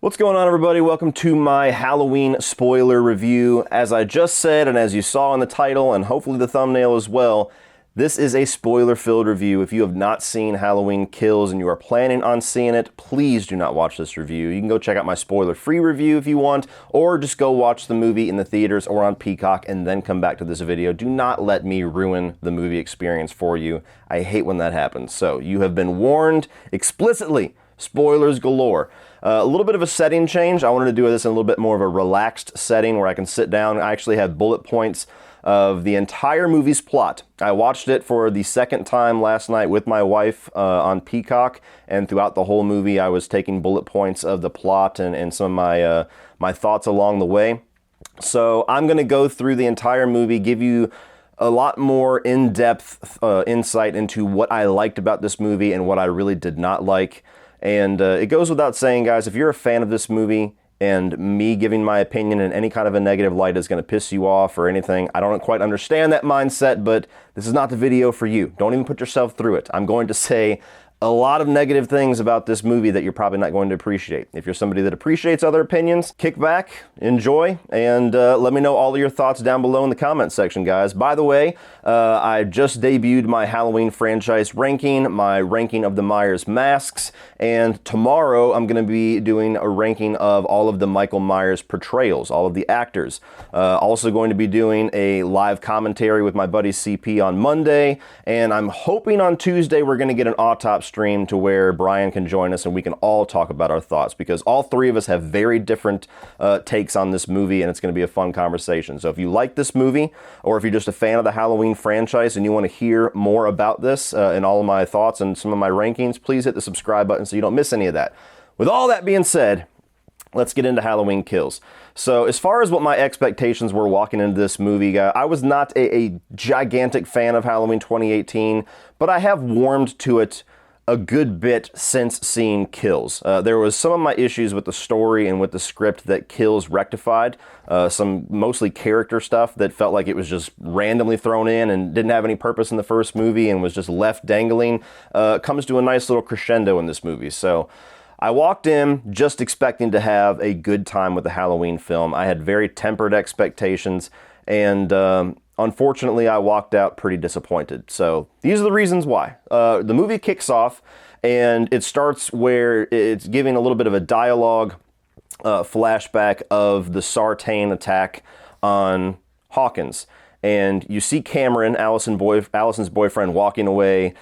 What's going on, everybody? Welcome to my Halloween spoiler review. As I just said, and as you saw in the title, and hopefully the thumbnail as well, this is a spoiler-filled review. If you have not seen Halloween Kills and you are planning on seeing it, please do not watch this review. You can go check out my spoiler-free review if you want, or just go watch the movie in the theaters or on Peacock and then come back to this video. Do not let me ruin the movie experience for you. I hate when that happens. So you have been warned explicitly. Spoilers galore. A little bit of a setting change. I wanted to do this in a little bit more of a relaxed setting where I can sit down. I actually have bullet points of the entire movie's plot. I watched it for the second time last night with my wife on Peacock, and throughout the whole movie I was taking bullet points of the plot and some of my, my thoughts along the way. So I'm going to go through the entire movie, give you a lot more in-depth insight into what I liked about this movie and what I really did not like. And it goes without saying, guys, if you're a fan of this movie and me giving my opinion in any kind of a negative light is going to piss you off or anything, I don't quite understand that mindset, but this is not the video for you. Don't even put yourself through it. I'm going to say a lot of negative things about this movie that you're probably not going to appreciate. If you're somebody that appreciates other opinions, kick back, enjoy, and let me know all of your thoughts down below in the comments section, guys. By the way, I just debuted my Halloween franchise ranking, my ranking of the Myers masks, and tomorrow I'm going to be doing a ranking of all of the Michael Myers portrayals, all of the actors. Also going to be doing a live commentary with my buddy CP on Monday, and I'm hoping on Tuesday we're going to get an autopsy stream to where Brian can join us and we can all talk about our thoughts, because all three of us have very different takes on this movie, and it's going to be a fun conversation. So if you like this movie, or if you're just a fan of the Halloween franchise and you want to hear more about this and all of my thoughts and some of my rankings, please hit the subscribe button so you don't miss any of that. With all that being said, let's get into Halloween Kills. So as far as what my expectations were walking into this movie, I was not a gigantic fan of Halloween 2018, but I have warmed to it a good bit since seeing Kills. There was some of my issues with the story and with the script that Kills rectified. Some mostly character stuff that felt like it was just randomly thrown in and didn't have any purpose in the first movie and was just left dangling. Comes to a nice little crescendo in this movie. So I walked in just expecting to have a good time with the Halloween film. I had very tempered expectations, and unfortunately, I walked out pretty disappointed. So these are the reasons why. The movie kicks off, and it starts where it's giving a little bit of a dialogue flashback of the Sartain attack on Hawkins. And you see Cameron, Allison's boyfriend, walking away,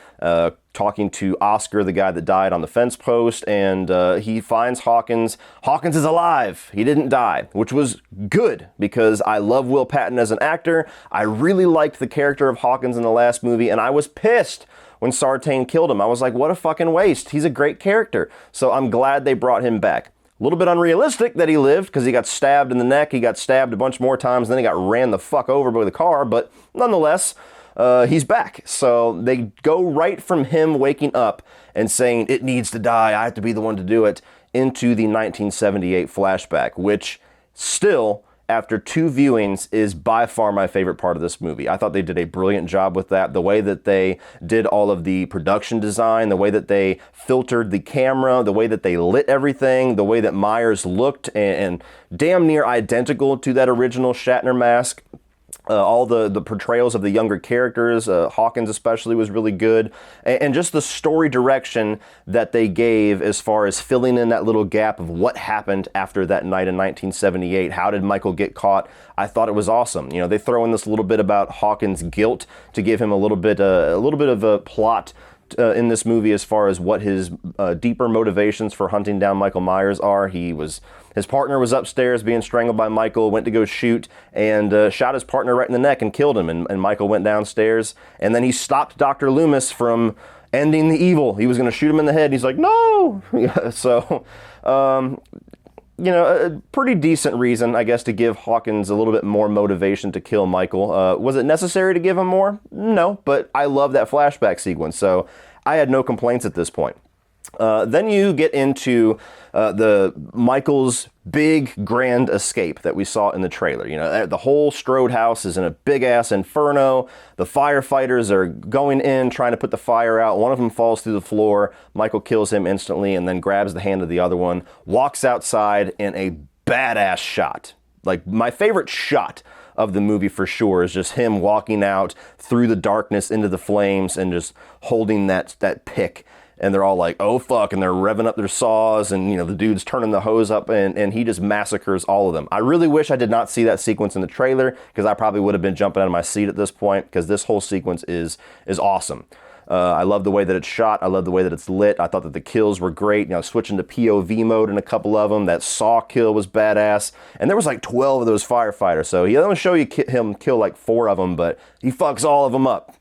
talking to Oscar, the guy that died on the fence post, and he finds Hawkins. Hawkins is alive. He didn't die, which was good because I love Will Patton as an actor. I really liked the character of Hawkins in the last movie, and I was pissed when Sartain killed him. I was like, what a fucking waste. He's a great character. So I'm glad they brought him back. A little bit unrealistic that he lived because he got stabbed in the neck. He got stabbed a bunch more times. Then he got ran the fuck over by the car. But nonetheless, he's back. So they go right from him waking up and saying, it needs to die, I have to be the one to do it, into the 1978 flashback, which still, after 2 viewings, is by far my favorite part of this movie. I thought they did a brilliant job with that. The way that they did all of the production design, the way that they filtered the camera, the way that they lit everything, the way that Myers looked and damn near identical to that original Shatner mask. All the portrayals of the younger characters, Hawkins especially, was really good. And just the story direction that they gave as far as filling in that little gap of what happened after that night in 1978. How did Michael get caught? I thought it was awesome. You know, they throw in this little bit about Hawkins' guilt to give him a little bit of a plot in this movie as far as what his deeper motivations for hunting down Michael Myers are. His partner was upstairs being strangled by Michael, went to go shoot, and shot his partner right in the neck and killed him. And Michael went downstairs, and then he stopped Dr. Loomis from ending the evil. He was going to shoot him in the head. He's like, no! So, you know, a pretty decent reason, I guess, to give Hawkins a little bit more motivation to kill Michael. Was it necessary to give him more? No, but I love that flashback sequence, so I had no complaints at this point. Then you get into the Michael's big grand escape that we saw in the trailer. You know, the whole Strode house is in a big ass inferno. The firefighters are going in trying to put the fire out. One of them falls through the floor. Michael kills him instantly and then grabs the hand of the other one, walks outside in a badass shot. Like, my favorite shot of the movie for sure is just him walking out through the darkness into the flames and just holding that pick. And they're all like, oh fuck, and they're revving up their saws, and you know, the dude's turning the hose up, and he just massacres all of them. I really wish I did not see that sequence in the trailer, because I probably would have been jumping out of my seat at this point, because this whole sequence is awesome. I love the way that it's shot. I love the way that it's lit. I thought that the kills were great. You know, switching to POV mode in a couple of them. That saw kill was badass. And there was like 12 of those firefighters. So he doesn't show you him kill like 4 of them, but he fucks all of them up.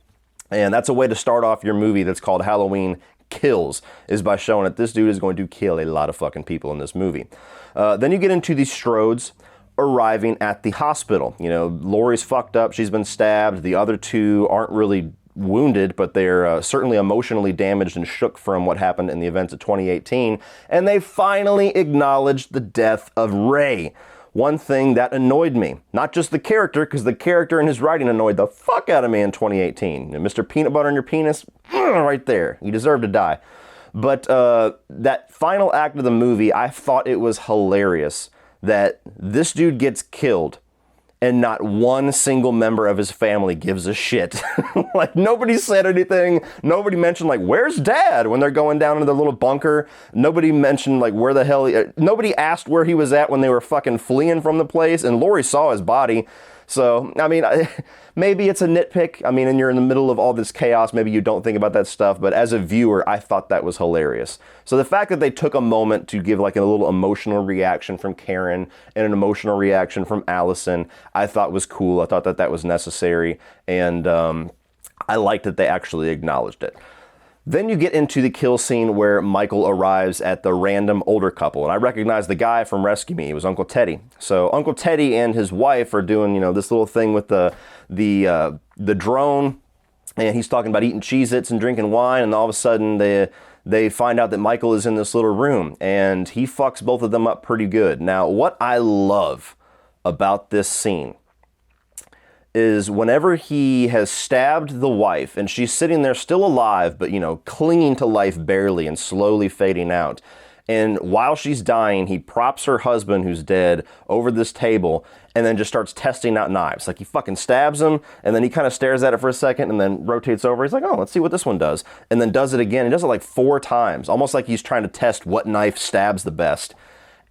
And that's a way to start off your movie that's called Halloween Kills, is by showing that this dude is going to kill a lot of fucking people in this movie. Then you get into the Strodes arriving at the hospital. You know, Laurie's fucked up. She's been stabbed. The other 2 aren't really wounded, but they're certainly emotionally damaged and shook from what happened in the events of 2018. And they finally acknowledged the death of Ray. One thing that annoyed me, not just the character, because the character and his writing annoyed the fuck out of me in 2018. Mr. Peanut Butter on your penis, right there. You deserve to die. But that final act of the movie, I thought it was hilarious that this dude gets killed and not one single member of his family gives a shit. Like, nobody said anything. Nobody mentioned, like, where's Dad when they're going down into the little bunker. Nobody mentioned, like, where the hell nobody asked where he was at when they were fucking fleeing from the place, and Laurie saw his body. So, I mean, maybe it's a nitpick. I mean, and you're in the middle of all this chaos. Maybe you don't think about that stuff. But as a viewer, I thought that was hilarious. So the fact that they took a moment to give like a little emotional reaction from Karen and an emotional reaction from Allison, I thought was cool. I thought that that was necessary. And I liked that they actually acknowledged it. Then you get into the kill scene where Michael arrives at the random older couple. And I recognize the guy from Rescue Me. It was Uncle Teddy. So Uncle Teddy and his wife are doing, you know, this little thing with the drone. And he's talking about eating Cheez-Its and drinking wine. And all of a sudden they find out that Michael is in this little room. And he fucks both of them up pretty good. Now, what I love about this scene is whenever he has stabbed the wife and she's sitting there still alive, but, you know, clinging to life barely and slowly fading out. And while she's dying, he props her husband, who's dead, over this table and then just starts testing out knives. Like, he fucking stabs him and then he kind of stares at it for a second and then rotates over. He's like, oh, let's see what this one does. And then does it again. He does it like 4 times, almost like he's trying to test what knife stabs the best.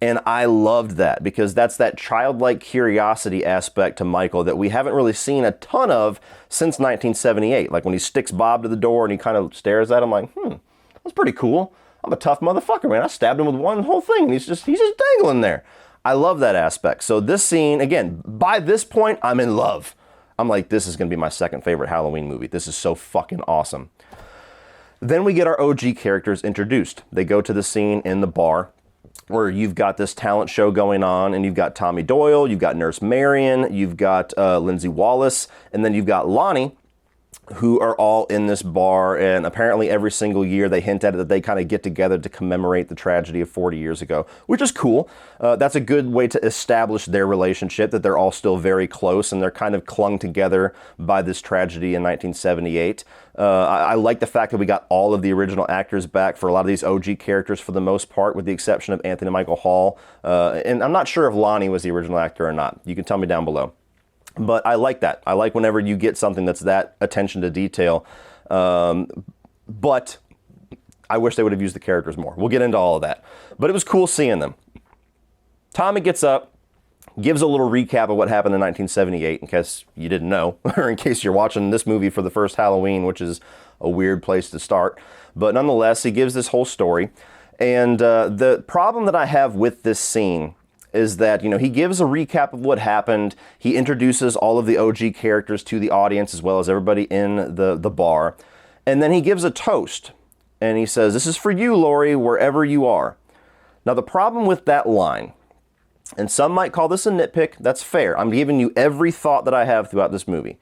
And I loved that, because that's that childlike curiosity aspect to Michael that we haven't really seen a ton of since 1978. Like when he sticks Bob to the door and he kind of stares at him like, that's pretty cool. I'm a tough motherfucker, man. I stabbed him with one whole thing and he's just dangling there. I love that aspect. So this scene, again, by this point, I'm in love. I'm like, this is going to be my second favorite Halloween movie. This is so fucking awesome. Then we get our OG characters introduced. They go to the scene in the bar where you've got this talent show going on, and you've got Tommy Doyle, you've got Nurse Marion, you've got Lindsey Wallace, and then you've got Lonnie, who are all in this bar, and apparently every single year they hint at it that they kind of get together to commemorate the tragedy of 40 years ago, which is cool. That's a good way to establish their relationship, that they're all still very close and they're kind of clung together by this tragedy in 1978. I like the fact that we got all of the original actors back for a lot of these OG characters for the most part, with the exception of Anthony Michael Hall. And I'm not sure if Lonnie was the original actor or not. You can tell me down below. But I like that. I like whenever you get something that's that attention to detail. But I wish they would have used the characters more. We'll get into all of that. But it was cool seeing them. Tommy gets up, gives a little recap of what happened in 1978, in case you didn't know, or in case you're watching this movie for the first Halloween, which is a weird place to start. But nonetheless, he gives this whole story. And the problem that I have with this scene is that, you know, he gives a recap of what happened. He introduces all of the OG characters to the audience as well as everybody in the bar. And then he gives a toast. And he says, "This is for you, Laurie, wherever you are." Now, the problem with that line, and some might call this a nitpick, that's fair. I'm giving you every thought that I have throughout this movie.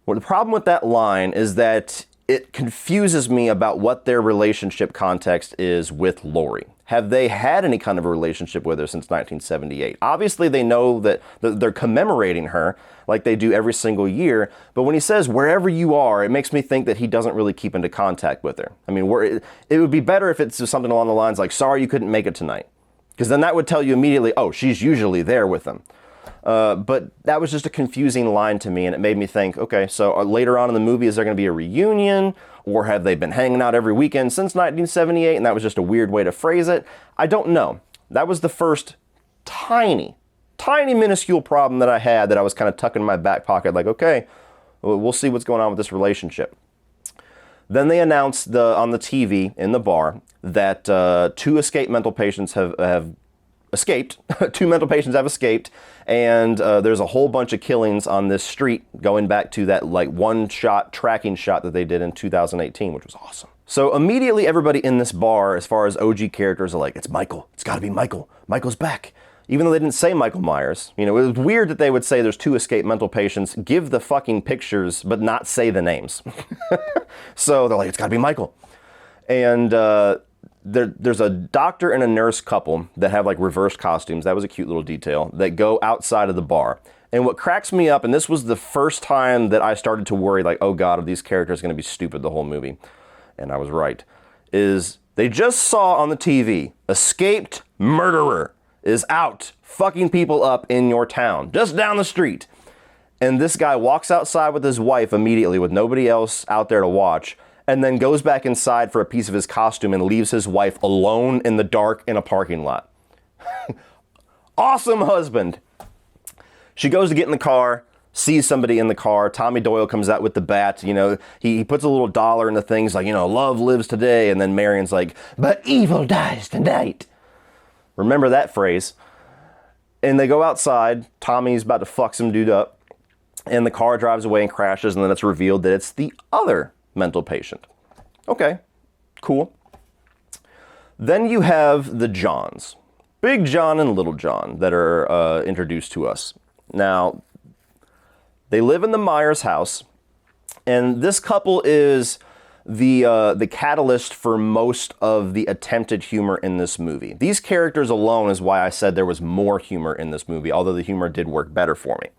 Well, the problem with that line is that it confuses me about what their relationship context is with Laurie. Have they had any kind of a relationship with her since 1978? Obviously, they know that they're commemorating her like they do every single year. But when he says, wherever you are, it makes me think that he doesn't really keep into contact with her. I mean, it would be better if it's something along the lines like, sorry you couldn't make it tonight. Because then that would tell you immediately, oh, she's usually there with him. But that was just a confusing line to me, and it made me think, okay, so later on in the movie, is there going to be a reunion? Or have they been hanging out every weekend since 1978, and that was just a weird way to phrase it? I don't know. That was the first tiny minuscule problem that I had that I was kind of tucking in my back pocket, like, okay, we'll see what's going on with this relationship. Then they announced on the TV in the bar that 2 escaped mental patients have escaped. 2 mental patients have escaped, and there's a whole bunch of killings on this street going back to that like one-shot tracking shot that they did in 2018, which was awesome. So immediately everybody in this bar, as far as OG characters, are like, it's Michael. It's got to be Michael. Michael's back. Even though they didn't say Michael Myers. You know, it was weird that they would say there's 2 escaped mental patients, give the fucking pictures, but not say the names. So they're like, it's got to be Michael. And there's a doctor and a nurse couple that have like reversed costumes. That was a cute little detail, that go outside of the bar. And what cracks me up, and this was the first time that I started to worry, like, oh God, are these characters going to be stupid the whole movie? And I was right. Is they just saw on the TV, escaped murderer is out fucking people up in your town, just down the street. And this guy walks outside with his wife immediately with nobody else out there to watch, and then goes back inside for a piece of his costume and leaves his wife alone in the dark in a parking lot. Awesome husband. She goes to get in the car, sees somebody in the car. Tommy Doyle comes out with the bat. You know, he puts a little dollar in the things like, you know, love lives today. And then Marion's like, but evil dies tonight. Remember that phrase. And they go outside. Tommy's about to fuck some dude up. And the car drives away and crashes. And then it's revealed that it's the other mental patient. Okay, cool. Then you have the Johns. Big John and Little John that are introduced to us. Now, they live in the Myers house. And this couple is the catalyst for most of the attempted humor in this movie. These characters alone is why I said there was more humor in this movie, although the humor did work better for me.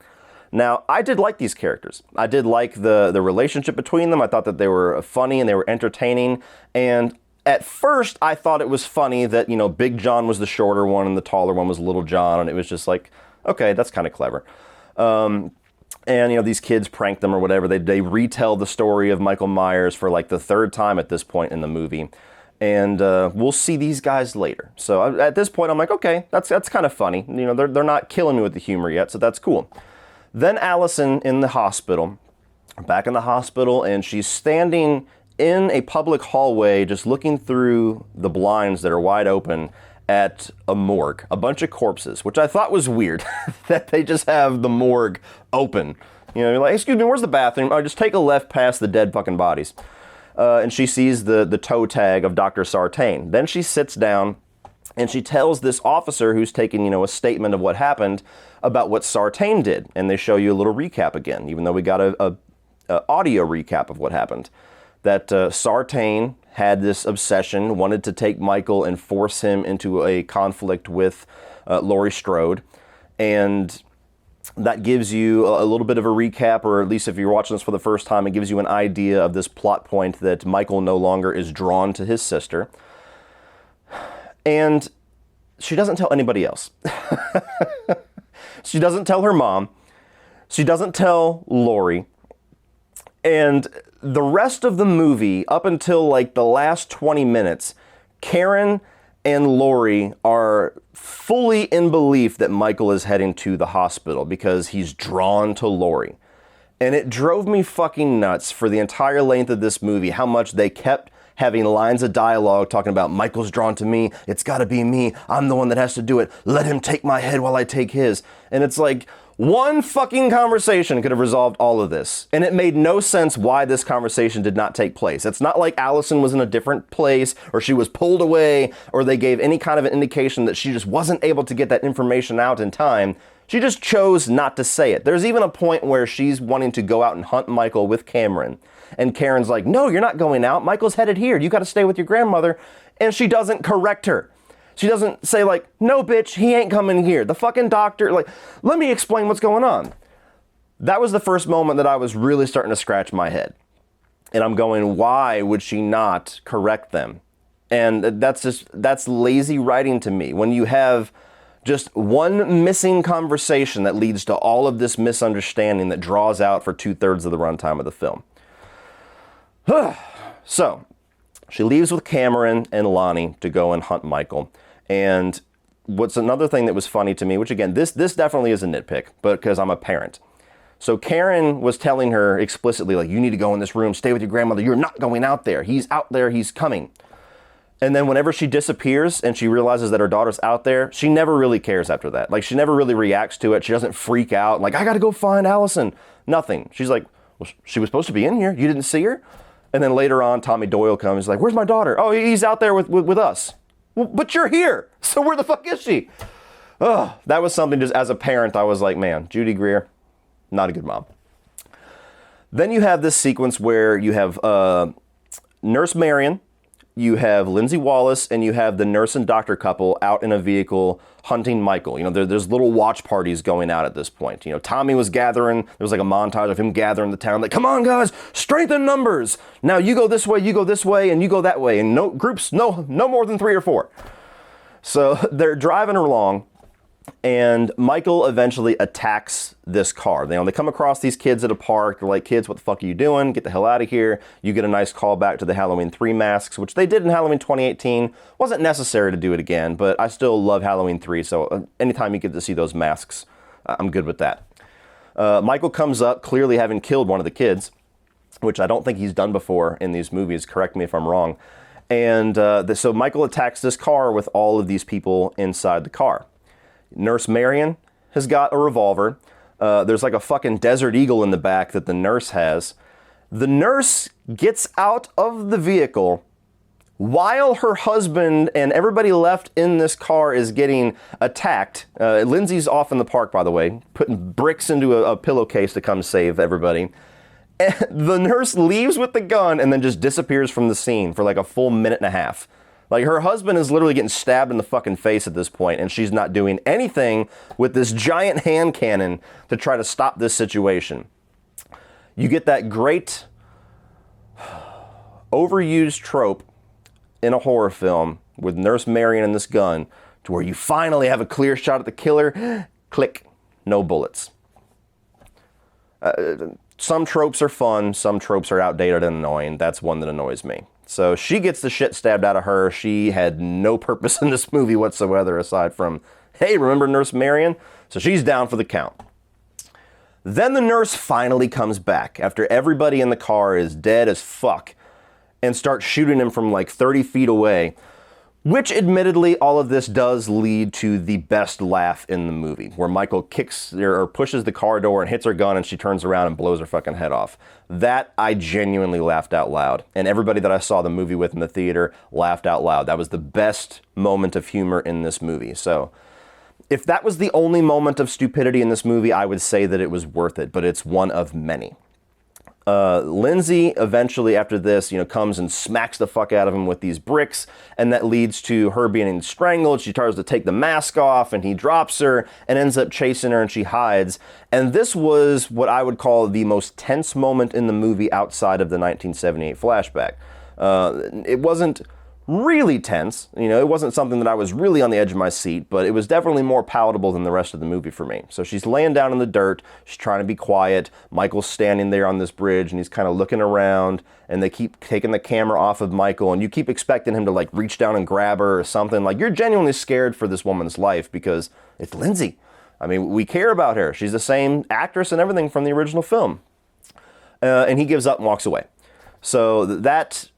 Now, I did like these characters. I did like the relationship between them. I thought that they were funny and they were entertaining. And at first, I thought it was funny that, you know, Big John was the shorter one and the taller one was Little John. And it was just like, okay, that's kind of clever. And, you know, these kids prank them or whatever. They retell the story of Michael Myers for like the 3rd time at this point in the movie. And we'll see these guys later. So at this point, I'm like, okay, that's kind of funny. You know, they're not killing me with the humor yet, so that's cool. Then Allison in the hospital, back in the hospital, and she's standing in a public hallway just looking through the blinds that are wide open at a morgue, a bunch of corpses, which I thought was weird, that they just have the morgue open. You know, you're like, excuse me, where's the bathroom? Oh, just take a left past the dead fucking bodies. And she sees the toe tag of Dr. Sartain. Then she sits down and she tells this officer who's taking, you know, a statement of what happened about what Sartain did. And they show you a little recap again, even though we got a audio recap of what happened. That Sartain had this obsession, wanted to take Michael and force him into a conflict with Laurie Strode. And that gives you a little bit of a recap, or at least if you're watching this for the first time, it gives you an idea of this plot point that Michael no longer is drawn to his sister. And she doesn't tell anybody else. She doesn't tell her mom. She doesn't tell Laurie. And the rest of the movie, up until like the last 20 minutes, Karen and Laurie are fully in belief that Michael is heading to the hospital because he's drawn to Laurie. And it drove me fucking nuts for the entire length of this movie how much they kept having lines of dialogue talking about Michael's drawn to me, it's gotta be me, I'm the one that has to do it, let him take my head while I take his. And it's like, one fucking conversation could have resolved all of this. And it made no sense why this conversation did not take place. It's not like Allison was in a different place, or she was pulled away, or they gave any kind of an indication that she just wasn't able to get that information out in time. She just chose not to say it. There's even a point where she's wanting to go out and hunt Michael with Cameron. And Karen's like, no, you're not going out. Michael's headed here. You got to stay with your grandmother. And she doesn't correct her. She doesn't say like, no, bitch, he ain't coming here. The fucking doctor, like, let me explain what's going on. That was the first moment that I was really starting to scratch my head. And I'm going, why would she not correct them? And that's lazy writing to me. When you have just one missing conversation that leads to all of this misunderstanding that draws out for 2/3 of the runtime of the film. So, she leaves with Cameron and Lonnie to go and hunt Michael. And what's another thing that was funny to me, which again, this definitely is a nitpick, but because I'm a parent. So Karen was telling her explicitly, like, you need to go in this room, stay with your grandmother. You're not going out there. He's out there. He's coming. And then whenever she disappears and she realizes that her daughter's out there, she never really cares after that. Like, she never really reacts to it. She doesn't freak out. Like, I got to go find Allison. Nothing. She's like, well, she was supposed to be in here. You didn't see her? And then later on, Tommy Doyle comes, like, where's my daughter? Oh, he's out there with us. Well, but you're here. So where the fuck is she? Oh, that was something just as a parent, I was like, man, Judy Greer, not a good mom. Then you have this sequence where you have Nurse Marion, you have Lindsey Wallace, and you have the nurse and doctor couple out in a vehicle hunting Michael. You know, there's little watch parties going out at this point. You know, Tommy was gathering, there was like a montage of him gathering the town, like, come on guys, strength in numbers. Now you go this way, and you go that way, and no groups, no more than 3 or 4. So they're driving along, and Michael eventually attacks this car. They come across these kids at a park. They're like, kids, what the fuck are you doing? Get the hell out of here. You get a nice call back to the Halloween 3 masks, which they did in Halloween 2018. Wasn't necessary to do it again, but I still love Halloween 3, so anytime you get to see those masks, I'm good with that. Michael comes up, clearly having killed one of the kids, which I don't think he's done before in these movies. Correct me if I'm wrong. And so Michael attacks this car with all of these people inside the car. Nurse Marion has got a revolver. There's like a fucking Desert Eagle in the back that the nurse has. The nurse gets out of the vehicle while her husband and everybody left in this car is getting attacked. Lindsey's off in the park, by the way, putting bricks into a pillowcase to come save everybody. And the nurse leaves with the gun and then just disappears from the scene for like a full minute and a half. Like, her husband is literally getting stabbed in the fucking face at this point, and she's not doing anything with this giant hand cannon to try to stop this situation. You get that great overused trope in a horror film with Nurse Marion and this gun to where you finally have a clear shot at the killer. Click. No bullets. Some tropes are fun. Some tropes are outdated and annoying. That's one that annoys me. So she gets the shit stabbed out of her. She had no purpose in this movie whatsoever aside from, hey, remember Nurse Marion? So she's down for the count. Then the nurse finally comes back after everybody in the car is dead as fuck and starts shooting him from like 30 feet away, which admittedly all of this does lead to the best laugh in the movie, where Michael kicks or pushes the car door and hits her gun and she turns around and blows her fucking head off. That I genuinely laughed out loud. And everybody that I saw the movie with in the theater laughed out loud. That was the best moment of humor in this movie. So if that was the only moment of stupidity in this movie, I would say that it was worth it, but it's one of many. Lindsey eventually after this, comes and smacks the fuck out of him with these bricks, and that leads to her being strangled. She tries to take the mask off and he drops her and ends up chasing her and she hides. And this was what I would call the most tense moment in the movie outside of the 1978 flashback. It wasn't really tense, it wasn't something that I was really on the edge of my seat, but it was definitely more palatable than the rest of the movie for me. So she's laying down in the dirt, she's trying to be quiet, Michael's standing there on this bridge and he's kind of looking around, and they keep taking the camera off of Michael, and you keep expecting him to like reach down and grab her or something. Like, you're genuinely scared for this woman's life because it's Lindsey. I mean, we care about her. She's the same actress and everything from the original film. And he gives up and walks away. So that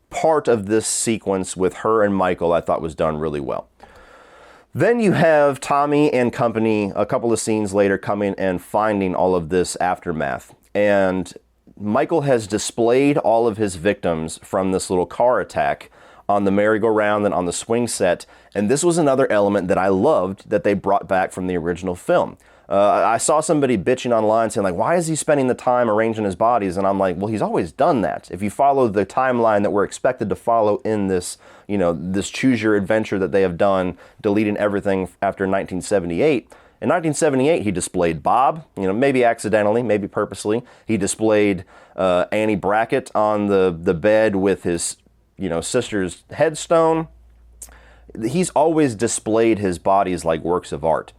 part of this sequence with her and Michael I thought was done really well. Then you have Tommy and company a couple of scenes later coming and finding all of this aftermath. And Michael has displayed all of his victims from this little car attack on the merry-go-round and on the swing set. And this was another element that I loved that they brought back from the original film. I saw somebody bitching online saying, like, why is he spending the time arranging his bodies? And I'm like, well, he's always done that. If you follow the timeline that we're expected to follow in this, this choose your adventure that they have done, deleting everything after 1978. In 1978, he displayed Bob, maybe accidentally, maybe purposely. He displayed Annie Brackett on the bed with his, sister's headstone. He's always displayed his bodies like works of art.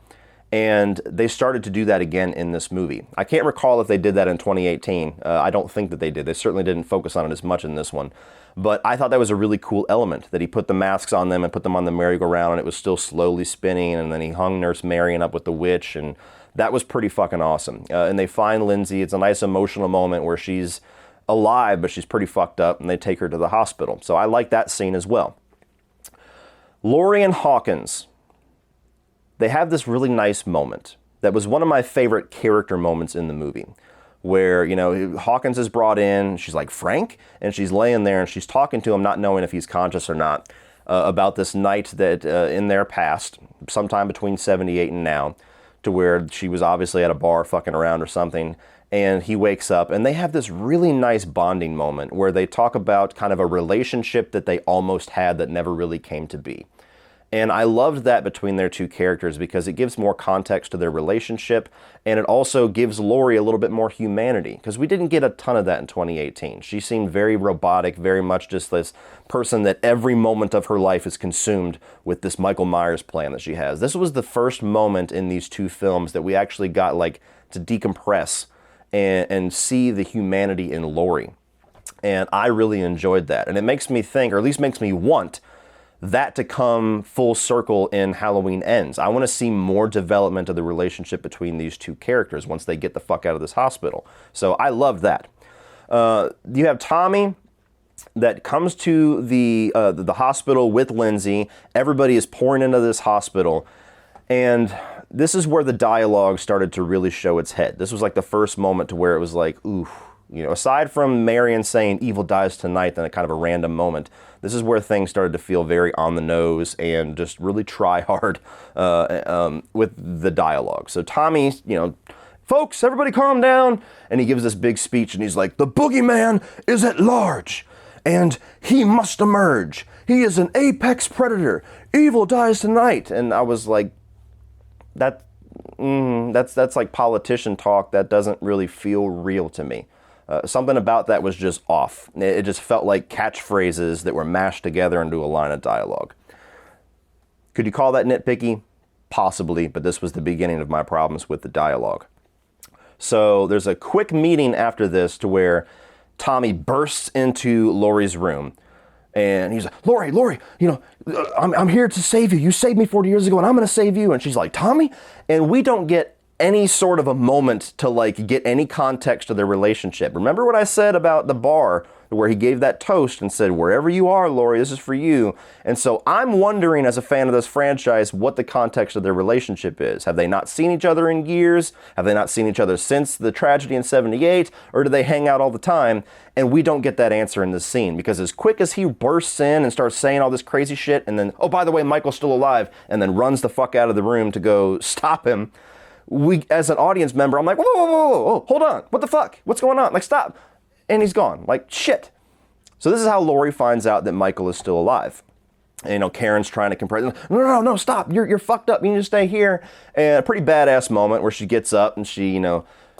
And they started to do that again in this movie. I can't recall if they did that in 2018. I don't think that they did. They certainly didn't focus on it as much in this one. But I thought that was a really cool element, that he put the masks on them and put them on the merry-go-round, and it was still slowly spinning, and then he hung Nurse Marion up with the witch, and that was pretty fucking awesome. And they find Lindsey. It's a nice emotional moment where she's alive, but she's pretty fucked up, and they take her to the hospital. So I like that scene as well. Laurie and Hawkins. They have this really nice moment that was one of my favorite character moments in the movie, where, Hawkins is brought in, she's like, Frank? And she's laying there and she's talking to him, not knowing if he's conscious or not, about this night that in their past, sometime between 78 and now, to where she was obviously at a bar fucking around or something, and he wakes up, and they have this really nice bonding moment where they talk about kind of a relationship that they almost had that never really came to be. And I loved that between their two characters because it gives more context to their relationship, and it also gives Laurie a little bit more humanity, because we didn't get a ton of that in 2018. She seemed very robotic, very much just this person that every moment of her life is consumed with this Michael Myers plan that she has. This was the first moment in these two films that we actually got to decompress and see the humanity in Laurie. And I really enjoyed that. And it makes me think, or at least makes me want, that to come full circle in Halloween Ends. I want to see more development of the relationship between these two characters once they get the fuck out of this hospital. So I love that. You have Tommy that comes to the hospital with Lindsey. Everybody is pouring into this hospital. And this is where the dialogue started to really show its head. This was like the first moment to where it was like, ooh. Aside from Marion saying evil dies tonight, then a kind of a random moment, this is where things started to feel very on the nose and just really try hard with the dialogue. So Tommy, folks, everybody calm down. And he gives this big speech and he's like, the boogeyman is at large and he must emerge. He is an apex predator. Evil dies tonight. And I was like, that's like politician talk. That doesn't really feel real to me. Something about that was just off. It just felt like catchphrases that were mashed together into a line of dialogue. Could you call that nitpicky? Possibly, but this was the beginning of my problems with the dialogue. So there's a quick meeting after this to where Tommy bursts into Laurie's room. And he's like, Laurie, I'm here to save you. You saved me 40 years ago, and I'm going to save you. And she's like, Tommy? And we don't get any sort of a moment to get any context to their relationship. Remember what I said about the bar where he gave that toast and said, wherever you are, Laurie, this is for you. And so I'm wondering, as a fan of this franchise, what the context of their relationship is. Have they not seen each other in years? Have they not seen each other since the tragedy in 78? Or do they hang out all the time? And we don't get that answer in this scene, because as quick as he bursts in and starts saying all this crazy shit, and then, oh, by the way, Michael's still alive, and then runs the fuck out of the room to go stop him, we, as an audience member, I'm like, whoa, hold on. What the fuck? What's going on? Stop. And he's gone. Shit. So this is how Laurie finds out that Michael is still alive. And, Karen's trying to compress. No, stop. You're fucked up. You need to stay here. And a pretty badass moment where she gets up and she,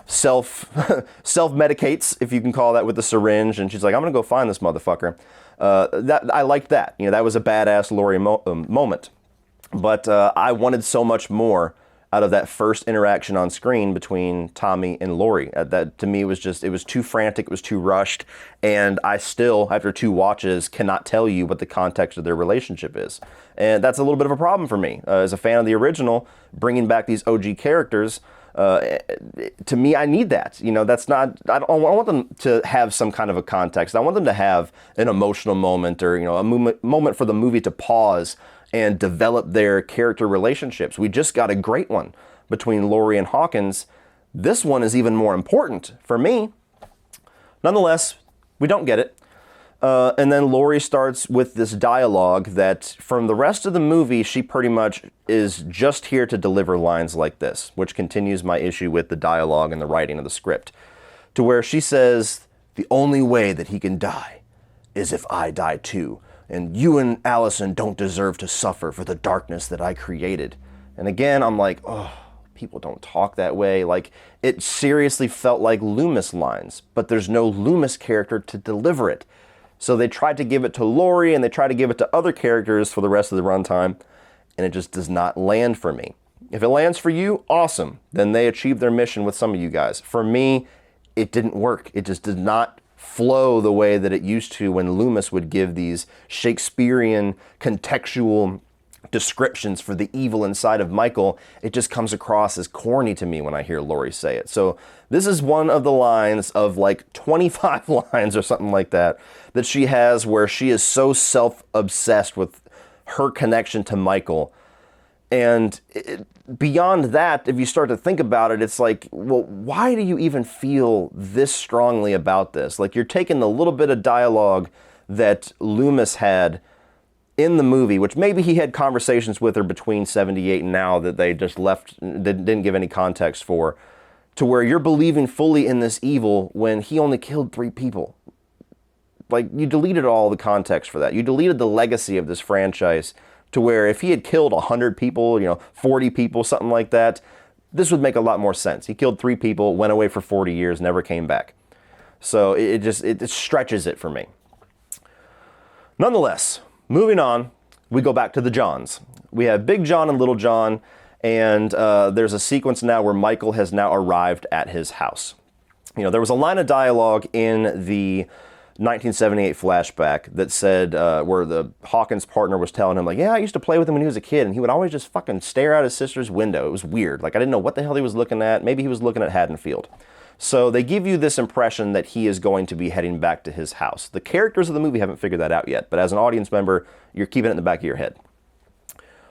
self-medicates, if you can call that, with the syringe. And she's like, I'm going to go find this motherfucker. I liked that. That was a badass Laurie moment. But I wanted so much more out of that first interaction on screen between Tommy and Laurie. That, to me, was it was too frantic, it was too rushed, and I still, after 2 watches, cannot tell you what the context of their relationship is. And that's a little bit of a problem for me. As a fan of the original, bringing back these OG characters, to me, I need that. That's not, I want them to have some kind of a context. I want them to have an emotional moment, or, a moment for the movie to pause and develop their character relationships. We just got a great one between Laurie and Hawkins. This one is even more important for me. Nonetheless, we don't get it. And then Laurie starts with this dialogue that from the rest of the movie, she pretty much is just here to deliver lines like this, which continues my issue with the dialogue and the writing of the script, to where she says, "The only way that he can die is if I die too. And you and Allison don't deserve to suffer for the darkness that I created." And again, I'm like, oh, people don't talk that way. Like, it seriously felt like Loomis lines, but there's no Loomis character to deliver it. So they tried to give it to Laurie and they tried to give it to other characters for the rest of the runtime, and it just does not land for me. If it lands for you, awesome. Then they achieved their mission with some of you guys. For me, it didn't work. It just did not flow the way that it used to when Loomis would give these Shakespearean contextual descriptions for the evil inside of Michael. It just comes across as corny to me when I hear Laurie say it. So this is one of the lines of like 25 lines or something like that she has where she is so self-obsessed with her connection to Michael. And beyond that, if you start to think about it, it's like, well, why do you even feel this strongly about this? Like, you're taking the little bit of dialogue that Loomis had in the movie, which maybe he had conversations with her between 78 and now that they just left, didn't give any context for, to where you're believing fully in this evil when he only killed 3 people. Like, you deleted all the context for that. You deleted the legacy of this franchise to where if he had killed 100 people, 40 people, something like that, this would make a lot more sense. He killed 3 people, went away for 40 years, never came back. So it stretches it for me. Nonetheless, moving on, we go back to the Johns. We have Big John and Little John, and there's a sequence now where Michael has now arrived at his house. There was a line of dialogue in the 1978 flashback that said, where the Hawkins partner was telling him, like, yeah, I used to play with him when he was a kid, and he would always just fucking stare out his sister's window. It was weird. Like, I didn't know what the hell he was looking at. Maybe he was looking at Haddonfield. So they give you this impression that he is going to be heading back to his house. The characters of the movie haven't figured that out yet, but as an audience member, you're keeping it in the back of your head.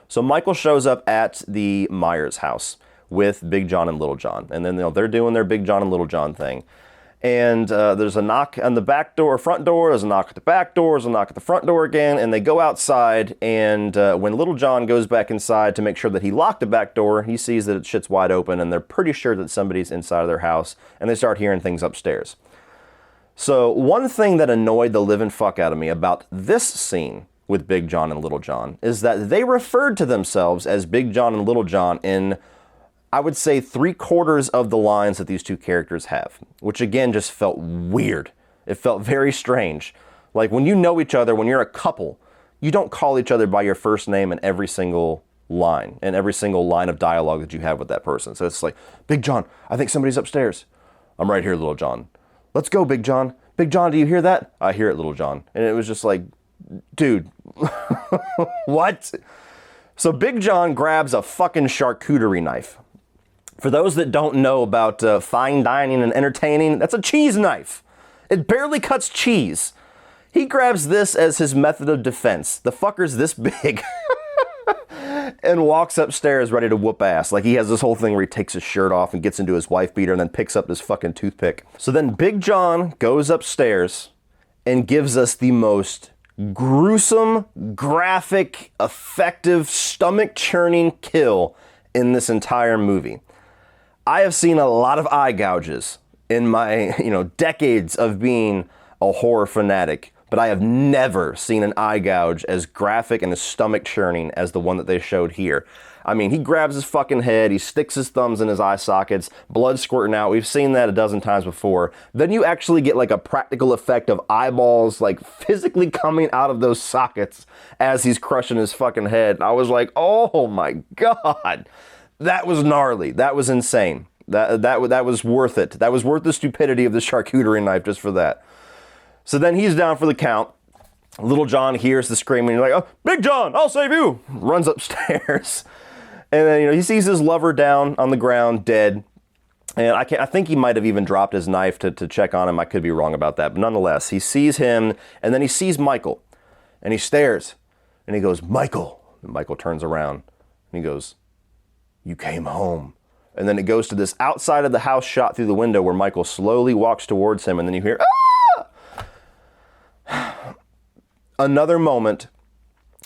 So Michael shows up at the Myers house with Big John and Little John, and then they're doing their Big John and Little John thing. And there's a knock on the back door, front door, there's a knock at the back door, there's a knock at the front door again, and they go outside, and when Little John goes back inside to make sure that he locked the back door, he sees that shit's wide open, and they're pretty sure that somebody's inside of their house, and they start hearing things upstairs. So one thing that annoyed the living fuck out of me about this scene with Big John and Little John is that they referred to themselves as Big John and Little John in, I would say, 3/4 of the lines that these two characters have, which again just felt weird. It felt very strange. Like, when you know each other, when you're a couple, you don't call each other by your first name in every single line, and every single line of dialogue that you have with that person. So it's like, Big John, I think somebody's upstairs. I'm right here, Little John. Let's go, Big John. Big John, do you hear that? I hear it, Little John. And it was just like, dude, what? So Big John grabs a fucking charcuterie knife. For those that don't know about fine dining and entertaining, that's a cheese knife. It barely cuts cheese. He grabs this as his method of defense. The fucker's this big. And walks upstairs ready to whoop ass. Like, he has this whole thing where he takes his shirt off and gets into his wife beater and then picks up this fucking toothpick. So then Big John goes upstairs and gives us the most gruesome, graphic, effective, stomach-churning kill in this entire movie. I have seen a lot of eye gouges in my, decades of being a horror fanatic, but I have never seen an eye gouge as graphic and as stomach churning as the one that they showed here. I mean, he grabs his fucking head, he sticks his thumbs in his eye sockets, blood squirting out. We've seen that a dozen times before. Then you actually get like a practical effect of eyeballs like physically coming out of those sockets as he's crushing his fucking head. And I was like, oh my God. That was gnarly. That was insane. That was worth it. That was worth the stupidity of the charcuterie knife just for that. So then he's down for the count. Little John hears the screaming. He's like, oh, Big John, I'll save you. Runs upstairs. And then, he sees his lover down on the ground, dead. And I think he might have even dropped his knife to check on him. I could be wrong about that. But nonetheless, he sees him, and then he sees Michael. And he stares. And he goes, Michael. And Michael turns around. And he goes, you came home. And then it goes to this outside of the house shot through the window where Michael slowly walks towards him, and then you hear, ah! Another moment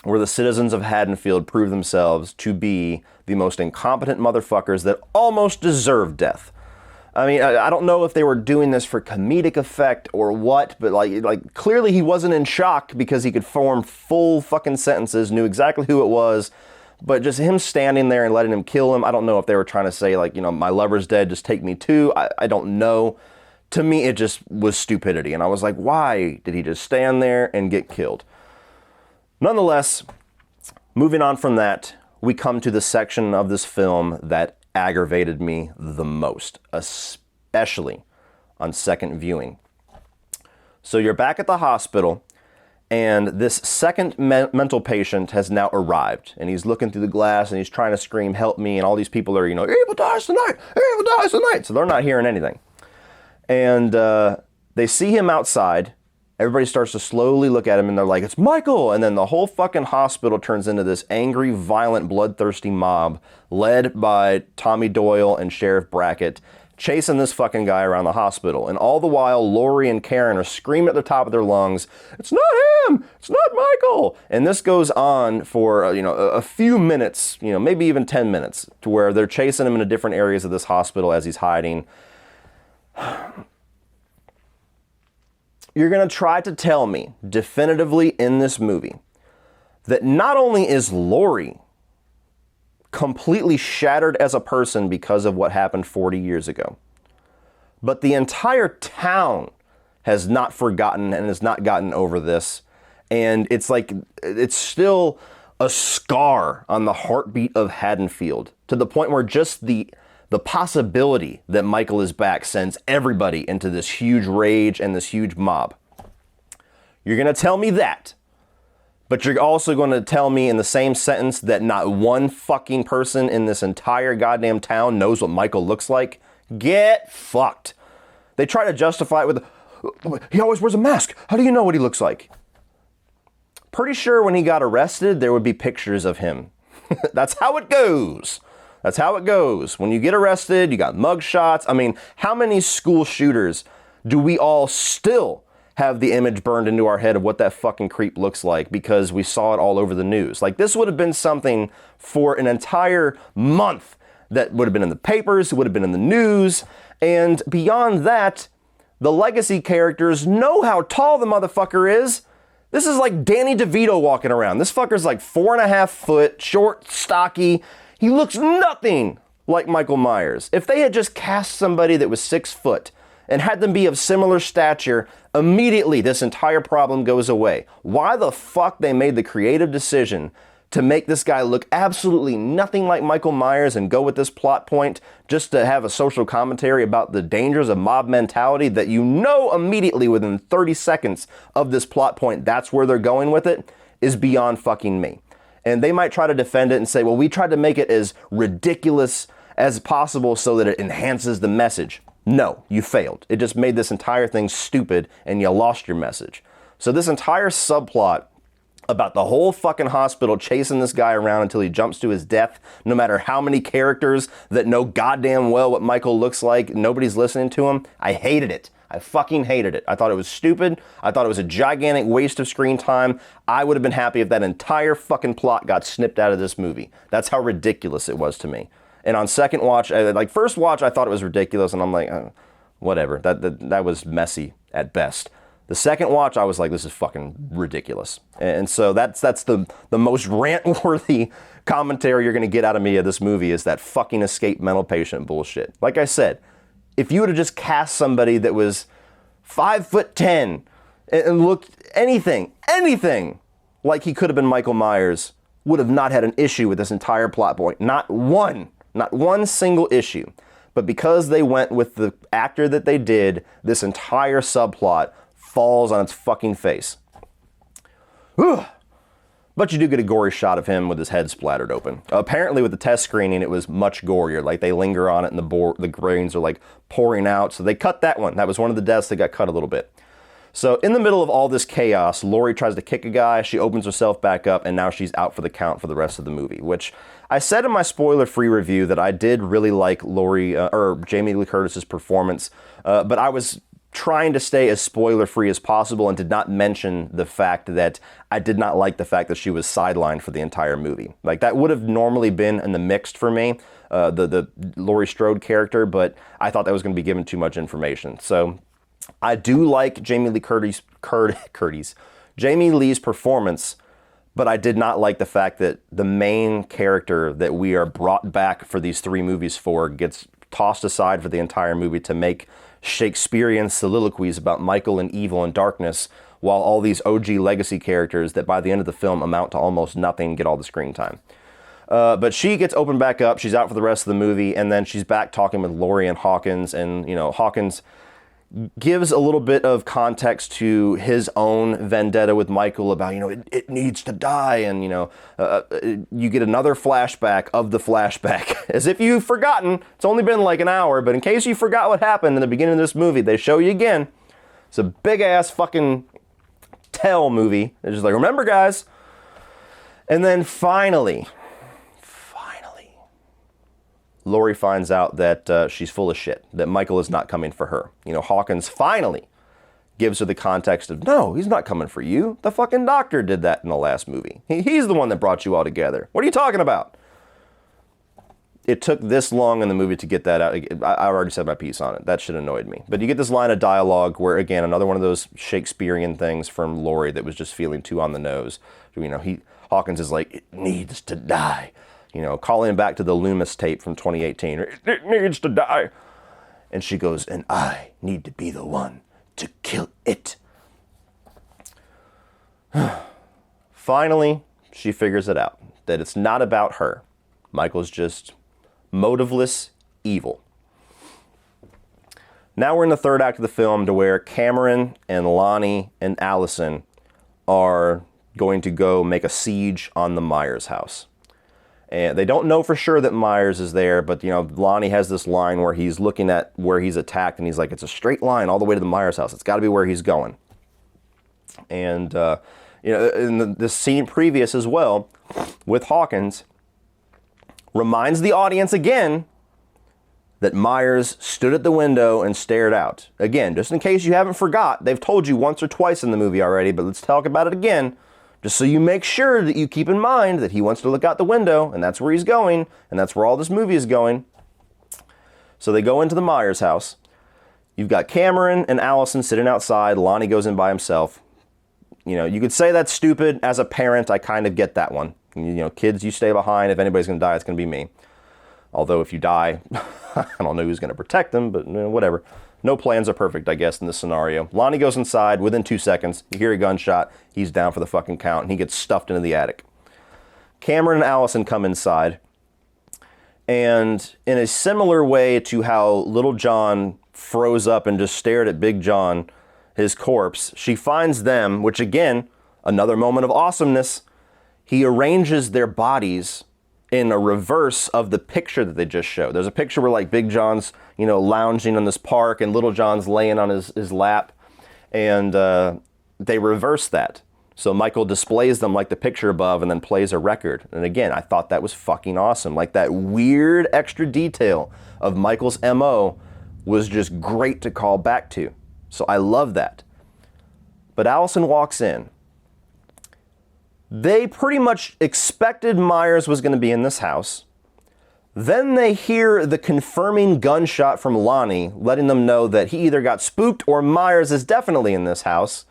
where the citizens of Haddonfield prove themselves to be the most incompetent motherfuckers that almost deserve death. I mean, I don't know if they were doing this for comedic effect or what, but like clearly he wasn't in shock because he could form full fucking sentences, knew exactly who it was, but just him standing there and letting him kill him, I don't know if they were trying to say like, you know, my lover's dead, just take me too. I don't know. To me, it just was stupidity. And I was like, why did he just stand there and get killed? Nonetheless, moving on from that, we come to the section of this film that aggravated me the most, especially on second viewing. So you're back at the hospital, and this second mental patient has now arrived, and he's looking through the glass, and he's trying to scream, help me, and all these people are, you know, evil dies tonight, evil dies tonight, so they're not hearing anything. And they see him outside. Everybody starts to slowly look at him, and they're like, it's Michael! And then the whole fucking hospital turns into this angry, violent, bloodthirsty mob led by Tommy Doyle and Sheriff Brackett chasing this fucking guy around the hospital. And all the while, Laurie and Karen are screaming at the top of their lungs, it's not him! It's not Michael! And this goes on for, a few minutes, maybe even 10 minutes, to where they're chasing him into different areas of this hospital as he's hiding. You're going to try to tell me definitively in this movie that not only is Laurie completely shattered as a person because of what happened 40 years ago, but the entire town has not forgotten and has not gotten over this. And it's like, it's still a scar on the heartbeat of Haddonfield, to the point where just the possibility that Michael is back sends everybody into this huge rage and this huge mob. You're going to tell me that, but you're also going to tell me in the same sentence that not one fucking person in this entire goddamn town knows what Michael looks like? Get fucked. They try to justify it with, he always wears a mask. How do you know what he looks like? Pretty sure when he got arrested, there would be pictures of him. That's how it goes. That's how it goes. When you get arrested, you got mug shots. I mean, how many school shooters do we all still have the image burned into our head of what that fucking creep looks like because we saw it all over the news? Like, this would have been something for an entire month that would have been in the papers, it would have been in the news, and beyond that, the legacy characters know how tall the motherfucker is. This is like Danny DeVito walking around. This fucker's like 4.5 foot, short, stocky. He looks nothing like Michael Myers. If they had just cast somebody that was 6 foot and had them be of similar stature, immediately this entire problem goes away. Why the fuck they made the creative decision to make this guy look absolutely nothing like Michael Myers and go with this plot point just to have a social commentary about the dangers of mob mentality that you know immediately within 30 seconds of this plot point that's where they're going with it, is beyond fucking me. And they might try to defend it and say, well, we tried to make it as ridiculous as possible so that it enhances the message. No, you failed. It just made this entire thing stupid and you lost your message. So this entire subplot about the whole fucking hospital chasing this guy around until he jumps to his death, no matter how many characters that know goddamn well what Michael looks like, nobody's listening to him, I hated it. I fucking hated it. I thought it was stupid. I thought it was a gigantic waste of screen time. I would have been happy if that entire fucking plot got snipped out of this movie. That's how ridiculous it was to me. And on second watch, first watch, I thought it was ridiculous, and I'm like, whatever. That was messy at best. The second watch, I was like, this is fucking ridiculous. And so that's the most rant-worthy commentary you're going to get out of me of this movie, is that fucking escape mental patient bullshit. Like I said, if you would have just cast somebody that was 5'10" and looked anything like he could have been Michael Myers, would have not had an issue with this entire plot point. Not one single issue. But because they went with the actor that they did, this entire subplot falls on its fucking face. Ugh. But you do get a gory shot of him with his head splattered open. Apparently with the test screening, it was much gorier. Like, they linger on it and the grains are like pouring out. So they cut that one. That was one of the deaths that got cut a little bit. So in the middle of all this chaos, Laurie tries to kick a guy. She opens herself back up, and now she's out for the count for the rest of the movie, which I said in my spoiler-free review that I did really like Jamie Lee Curtis's performance, but I was trying to stay as spoiler-free as possible and did not mention the fact that I did not like the fact that she was sidelined for the entire movie. Like, that would have normally been in the mixed for me, the Laurie Strode character, but I thought that was going to be given too much information. So I do like Jamie Lee's performance, but I did not like the fact that the main character that we are brought back for these 3 movies for gets tossed aside for the entire movie to make Shakespearean soliloquies about Michael and evil and darkness, while all these OG legacy characters that by the end of the film amount to almost nothing get all the screen time. But she gets opened back up, she's out for the rest of the movie, and then she's back talking with Laurie and Hawkins, and, you know, Hawkins gives a little bit of context to his own vendetta with Michael about, you know, it needs to die, and, you know, you get another flashback of the flashback. As if you've forgotten, it's only been like an hour, but in case you forgot what happened in the beginning of this movie, they show you again. It's a big-ass fucking tell movie. They're just like, remember, guys? And then finally, Laurie finds out that she's full of shit, that Michael is not coming for her. You know, Hawkins finally gives her the context of, no, he's not coming for you. The fucking doctor did that in the last movie. He's the one that brought you all together. What are you talking about? It took this long in the movie to get that out. I already said my piece on it. That shit annoyed me. But you get this line of dialogue where, again, another one of those Shakespearean things from Laurie that was just feeling too on the nose. You know, Hawkins is like, it needs to die. You know, calling back to the Loomis tape from 2018. It needs to die. And she goes, and I need to be the one to kill it. Finally, she figures it out. That it's not about her. Michael's just motiveless evil. Now we're in the third act of the film to where Cameron and Lonnie and Allison are going to go make a siege on the Myers house. And they don't know for sure that Myers is there, but, you know, Lonnie has this line where he's looking at where he's attacked, and he's like, it's a straight line all the way to the Myers house. It's got to be where he's going. And, you know, in the scene previous as well, with Hawkins, reminds the audience again that Myers stood at the window and stared out. Again, just in case you haven't forgot, they've told you once or twice in the movie already, but let's talk about it again. Just so you make sure that you keep in mind that he wants to look out the window, and that's where he's going, and that's where all this movie is going. So they go into the Myers house. You've got Cameron and Allison sitting outside. Lonnie goes in by himself. You know, you could say that's stupid. As a parent, I kind of get that one. You know, kids, you stay behind. If anybody's going to die, it's going to be me. Although if you die, I don't know who's going to protect them, but whatever. No plans are perfect, I guess, in this scenario. Lonnie goes inside. Within 2 seconds, you hear a gunshot. He's down for the fucking count, and he gets stuffed into the attic. Cameron and Allison come inside, and in a similar way to how Little John froze up and just stared at Big John, his corpse, she finds them, which again, another moment of awesomeness. He arranges their bodies in a reverse of the picture that they just showed. There's a picture where, like, Big John's, you know, lounging in this park and Little John's laying on his lap, and they reverse that. So Michael displays them like the picture above and then plays a record. And again, I thought that was fucking awesome. Like, that weird extra detail of Michael's MO was just great to call back to. So I love that. But Allison walks in. They pretty much expected Myers was going to be in this house. Then they hear the confirming gunshot from Lonnie, letting them know that he either got spooked or Myers is definitely in this house.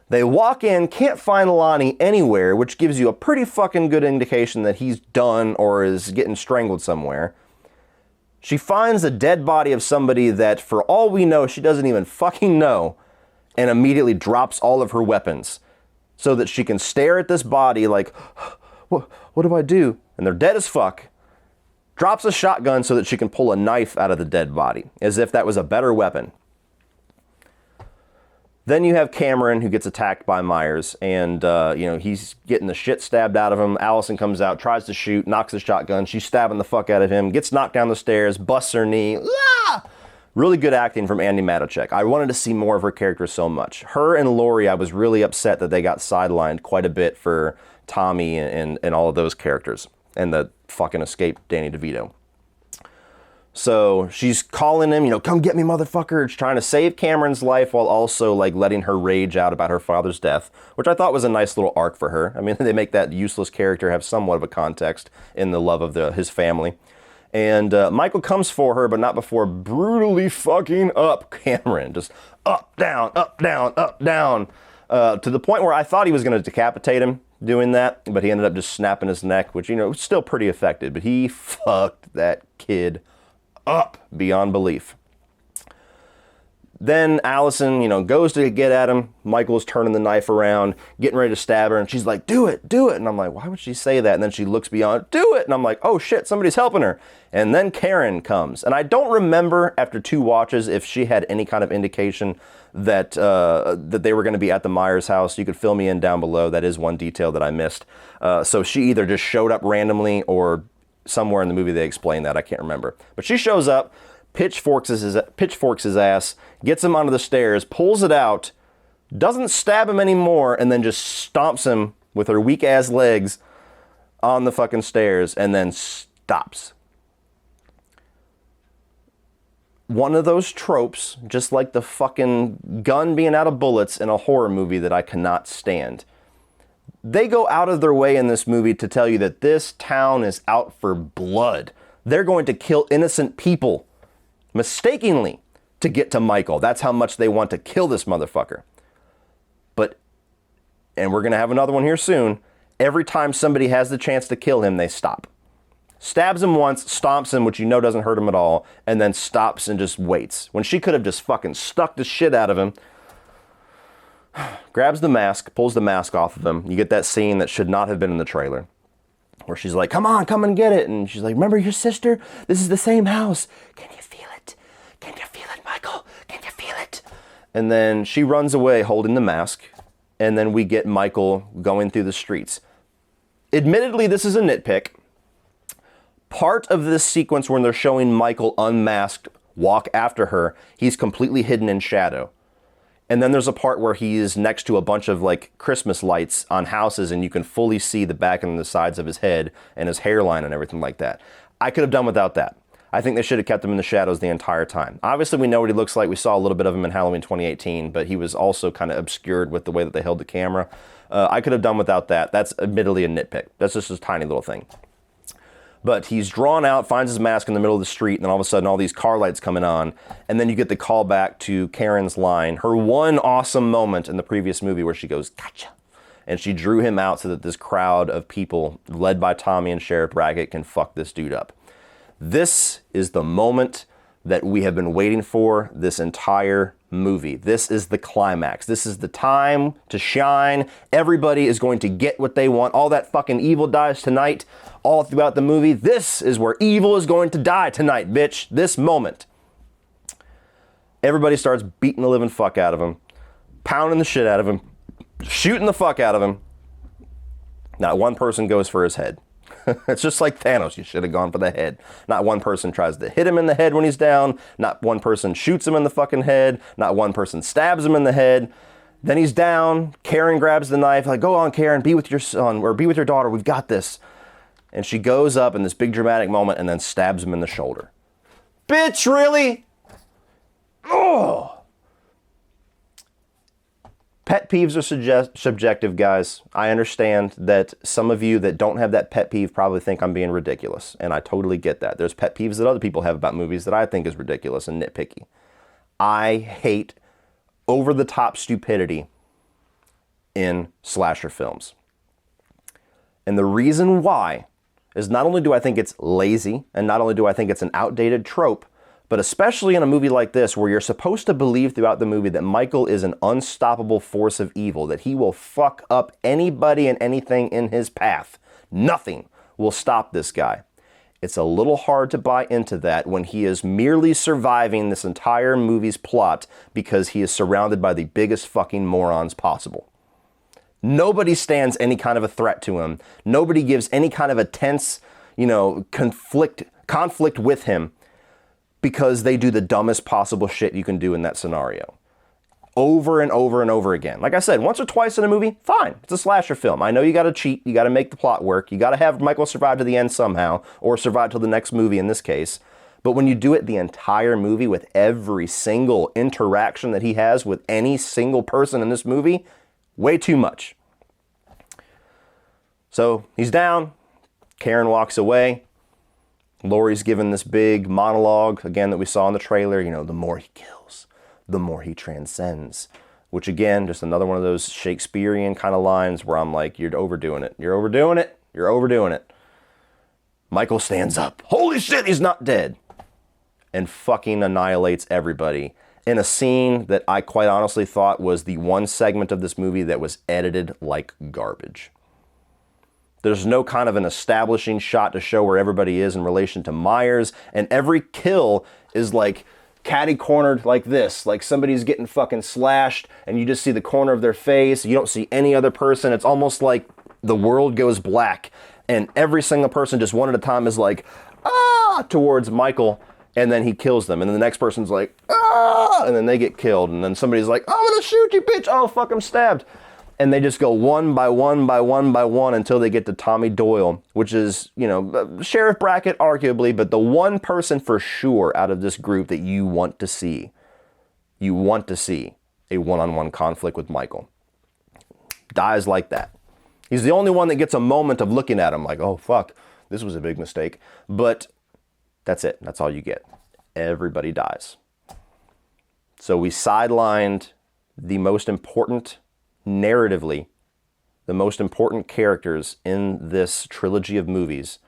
They walk in, can't find Lonnie anywhere, which gives you a pretty fucking good indication that he's done or is getting strangled somewhere. She finds a dead body of somebody that, for all we know, she doesn't even fucking know, and immediately drops all of her weapons so that she can stare at this body like, what do I do? And they're dead as fuck. Drops a shotgun so that she can pull a knife out of the dead body, as if that was a better weapon. Then you have Cameron, who gets attacked by Myers, and you know, he's getting the shit stabbed out of him. Allison comes out, tries to shoot, knocks the shotgun. She's stabbing the fuck out of him, gets knocked down the stairs, busts her knee. Ah! Really good acting from Andi Matichak. I wanted to see more of her character so much. Her and Laurie, I was really upset that they got sidelined quite a bit for Tommy and all of those characters, and the fucking escaped Danny DeVito. So she's calling him, come get me, motherfucker. She's trying to save Cameron's life while also like letting her rage out about her father's death, which I thought was a nice little arc for her. I mean, they make that useless character have somewhat of a context in the love of his family. And Michael comes for her, but not before brutally fucking up Cameron. Just up, down, up, down, up, down. To the point where I thought he was going to decapitate him doing that, but he ended up just snapping his neck, which, was still pretty effective. But he fucked that kid up beyond belief. Then Allison, goes to get at him. Michael's turning the knife around, getting ready to stab her, and she's like, do it. And I'm like, why would she say that? And then she looks beyond, do it. And I'm like, oh shit, somebody's helping her. And then Karen comes. And I don't remember after 2 watches if she had any kind of indication that that they were going to be at the Myers house. You could fill me in down below. That is one detail that I missed. So she either just showed up randomly or somewhere in the movie they explain that. I can't remember. But she shows up, pitchforks his ass, gets him onto the stairs, pulls it out, doesn't stab him anymore, and then just stomps him with her weak ass legs on the fucking stairs, and then stops. One of those tropes, just like the fucking gun being out of bullets in a horror movie that I cannot stand. They go out of their way in this movie to tell you that this town is out for blood. They're going to kill innocent people mistakenly to get to Michael. That's how much they want to kill this motherfucker. But, and we're going to have another one here soon, every time somebody has the chance to kill him, they stop. Stabs him once, stomps him, which doesn't hurt him at all, and then stops and just waits. When she could have just fucking stuck the shit out of him. Grabs the mask, pulls the mask off of him. You get that scene that should not have been in the trailer, where she's like, come on, come and get it. And she's like, remember your sister? This is the same house. Can you feel it? Can you feel it, Michael? Can you feel it? And then she runs away holding the mask. And then we get Michael going through the streets. Admittedly, this is a nitpick. Part of this sequence when they're showing Michael unmasked walk after her, he's completely hidden in shadow. And then there's a part where he is next to a bunch of like Christmas lights on houses, and you can fully see the back and the sides of his head and his hairline and everything like that. I could have done without that. I think they should have kept him in the shadows the entire time. Obviously, we know what he looks like. We saw a little bit of him in Halloween 2018, but he was also kind of obscured with the way that they held the camera. I could have done without that. That's admittedly a nitpick. That's just a tiny little thing. But he's drawn out, finds his mask in the middle of the street, and then all of a sudden all these car lights coming on, and then you get the call back to Karen's line, her one awesome moment in the previous movie where she goes, gotcha. And she drew him out so that this crowd of people, led by Tommy and Sheriff Brackett, can fuck this dude up. This is the moment that we have been waiting for this entire movie. This is the climax. This is the time to shine. Everybody is going to get what they want. All that fucking evil dies tonight. All throughout the movie, this is where evil is going to die tonight, bitch. This moment. Everybody starts beating the living fuck out of him, pounding the shit out of him, shooting the fuck out of him. Not one person goes for his head. It's just like Thanos. You should have gone for the head. Not one person tries to hit him in the head when he's down. Not one person shoots him in the fucking head. Not one person stabs him in the head. Then he's down. Karen grabs the knife. Like, go on, Karen, be with your son or be with your daughter. We've got this. And she goes up in this big dramatic moment and then stabs him in the shoulder. Bitch, really? Oh. Pet peeves are subjective, guys. I understand that some of you that don't have that pet peeve probably think I'm being ridiculous, and I totally get that. There's pet peeves that other people have about movies that I think is ridiculous and nitpicky. I hate over-the-top stupidity in slasher films. And the reason why is not only do I think it's lazy, and not only do I think it's an outdated trope, but especially in a movie like this where you're supposed to believe throughout the movie that Michael is an unstoppable force of evil, that he will fuck up anybody and anything in his path. Nothing will stop this guy. It's a little hard to buy into that when he is merely surviving this entire movie's plot because he is surrounded by the biggest fucking morons possible. Nobody stands any kind of a threat to him. Nobody gives any kind of a tense, conflict with him, because they do the dumbest possible shit you can do in that scenario. Over and over and over again. Like I said, once or twice in a movie, fine. It's a slasher film. I know you gotta cheat, you gotta make the plot work, you gotta have Michael survive to the end somehow, or survive till the next movie in this case. But when you do it the entire movie with every single interaction that he has with any single person in this movie, way too much. So he's down. Karen walks away. Laurie's given this big monologue, again, that we saw in the trailer. You know, the more he kills, the more he transcends. Which, again, just another one of those Shakespearean kind of lines where I'm like, you're overdoing it. You're overdoing it. You're overdoing it. Michael stands up. Holy shit, he's not dead. And fucking annihilates everybody in a scene that I quite honestly thought was the one segment of this movie that was edited like garbage. There's no kind of an establishing shot to show where everybody is in relation to Myers, and every kill is like catty-cornered like this, like somebody's getting fucking slashed, and you just see the corner of their face. You don't see any other person. It's almost like the world goes black, and every single person just one at a time is like, ah, towards Michael, and then he kills them, and then the next person's like, ah, and then they get killed, and then somebody's like, I'm gonna shoot you, bitch. Oh, fuck, I'm stabbed. And they just go one by one by one by one until they get to Tommy Doyle, which is, you know, Sheriff Brackett, arguably, but the one person for sure out of this group that you want to see. You want to see a one-on-one conflict with Michael. Dies like that. He's the only one that gets a moment of looking at him like, oh, fuck, this was a big mistake. But that's it. That's all you get. Everybody dies. So we sidelined the most important, narratively, the most important characters in this trilogy of movies